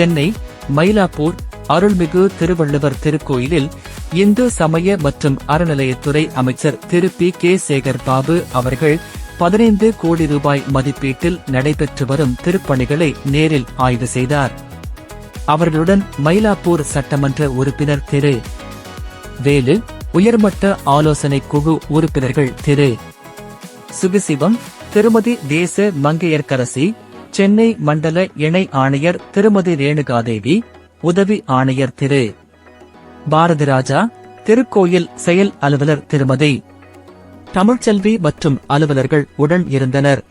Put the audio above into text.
சென்னை மயிலாப்பூர் அருள்மிகு திருவள்ளுவர் திருக்கோயிலில் இந்து சமய மற்றும் அறநிலையத்துறை அமைச்சர் திரு பி.கே. சேகர் பாபு அவர்கள் 15 கோடி ரூபாய் மதிப்பீட்டில் நடைபெற்று வரும் திருப்பணிகளை நேரில் ஆய்வு செய்தார். அவர்களுடன் மயிலாப்பூர் சட்டமன்ற உறுப்பினர் திரு வேலு, உயர்மட்ட ஆலோசனை குழு உறுப்பினர்கள் திரு சுகிசிவம், திருமதி தேச மங்கையர்க்கரசி, சென்னை மண்டல இணை ஆணையர் திருமதி ரேணுகாதேவி, உதவி ஆணையர் திரு பாரதிராஜா, திருக்கோயில் செயல் அலுவலர் திருமதி தமிழ்ச்செல்வி மற்றும் அலுவலர்கள் உடன் இருந்தனர்.